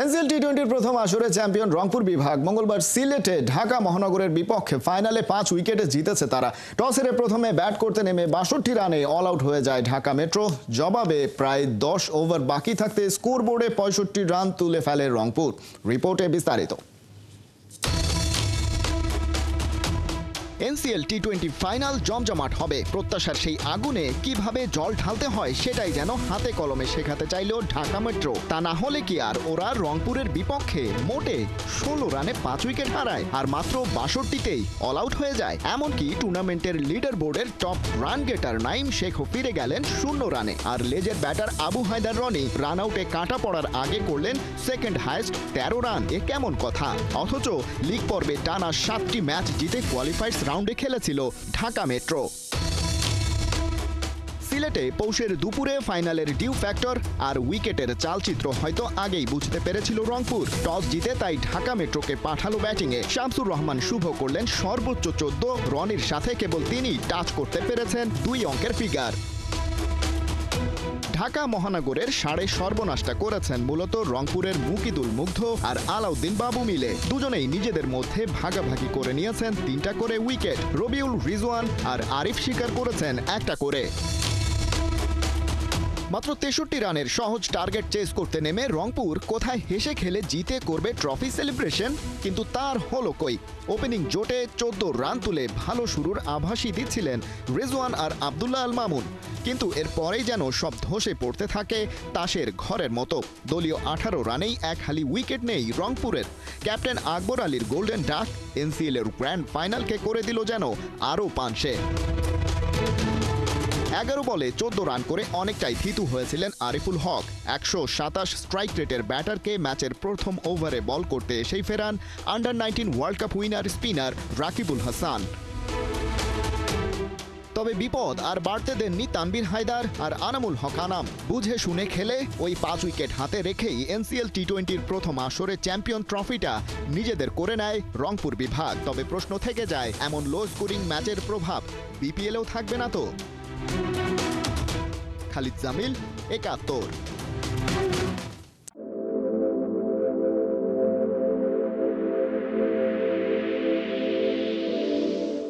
NCL টি-20 প্রথম আসরে champion Rangpur বিভাগ মঙ্গলবার সিলেটে ঢাকা মহানগরের বিপক্ষে ফাইনালে 5 উইকেটে জিতেছে তারা। টস হেরে প্রথমে ব্যাট করতে নেমে 62 রানে অল আউট হয়ে যায় ঢাকা মেট্রো। জবাবে প্রায় 10 ওভার বাকি থাকতে স্কোরবোর্ডে 65 রান তুলে ফেলে রংপুর। রিপোর্টে বিস্তারিত। এনসিএল টি-20 ফাইনাল জমজমাট হবে। প্রত্যাশার সেই আগুনে কিভাবে জল ঢালতে হয় সেটাই যেন হাতে কলমে শেখাতে চাইল ঢাকা মেট্রো। তা না হলে কি আর ওরা রংপুরের বিপক্ষে মোটে 16 রানে 5 উইকেট হারায় আর মাত্র 62তেই অল আউট হয়ে যায়। এমনকি টুর্নামেন্টের লিডার বোর্ডের টপ রান গেটার নাইম শেখও ফিরে গেলেন 0 রানে। আর লেজের ব্যাটার আবু হায়দার রনি রান আউটে কাটা পড়ার আগে করলেন সেকেন্ড হাইয়েস্ট 13 রান। এ কেমন কথা? অথচ লিগ পর্বে টানা 7টি ম্যাচ জিতে কোয়ালিফায়ার্স রাউন্ডে খেলেছিল ঢাকা মেট্রো। সিলেটে পৌষের দুপুরে ফাইনালের ডিউ ফ্যাক্টর আর উইকেটের চালচিত্র হয়তো আগেই বুঝতে পেরেছিল রংপুর। টস জিতে তাই ঢাকা মেট্রোকে পাঠালো ব্যাটিংয়ে। শামসুর রহমান শুভ করলেন সর্বোচ্চ 14, রনির সাথে কেবল তিনি টাচ করতে পেরেছেন 2 অঙ্কের ফিগার। ঢাকা মহানগরের সাড়ে সর্বনাশটা করেছেন মূলত রংপুরের মুকিদুল মুগ্ধ আর আলাউদ্দিন বাবু মিলে। দুজনেই নিজেদের মধ্যে ভাগাভাগি করে নিয়েছেন 3টা করে উইকেট। রবিউল রিজওয়ান আর আরিফ শিকার করেছেন 1টা করে। মাত্র 63 রানের সহজ টার্গেট চেস করতে নেমে রংপুর কোথায় হেসে খেলে জিতে করবে ট্রফি সেলিব্রেশন, কিন্তু তার হলো কই। ওপেনিং জোটে 14 রান তুলে ভালো শুরুর আভাসই দিচ্ছিলেন রিজওয়ান আর আব্দুল্লাহ আল মামুন, কিন্তু এরপরেই যেন সব ধসে পড়তে থাকে তাসের ঘরের মতো। দলীয় 18 রানেই এক হালি উইকেট নেই রংপুরের। ক্যাপ্টেন আকবর আলীর গোল্ডেন ডাক এনসিএল এর গ্র্যান্ড ফাইনালকে করে দিল যেন আরও পানসে। 11 বলে 14 রান করে অনেকটাই থিতু হয়েছিলেন আরিফুল হক। 127 স্ট্রাইক রেটের ব্যাটারকে ম্যাচের প্রথম ওভারে বল করতে এসেই ফেরান under nineteen world cup winner spinner Rakibul Hasan. তবে বিপদ আর বাড়তে দেননি তানভীর হায়দার আর আনামুল হক আনাম। বুঝে শুনে খেলে ওই 5 উইকেট হাতে রেখেই এনসিএল টি-20 প্রথম আসরে চ্যাম্পিয়ন ট্রফিটা নিজেদের করে নেয় রংপুর বিভাগ। তবে প্রশ্ন থেকে যায়, এমন লো স্কোরিং ম্যাচের প্রভাব বিপিএলেও থাকবে না তো? খালিদ জামিল, 71।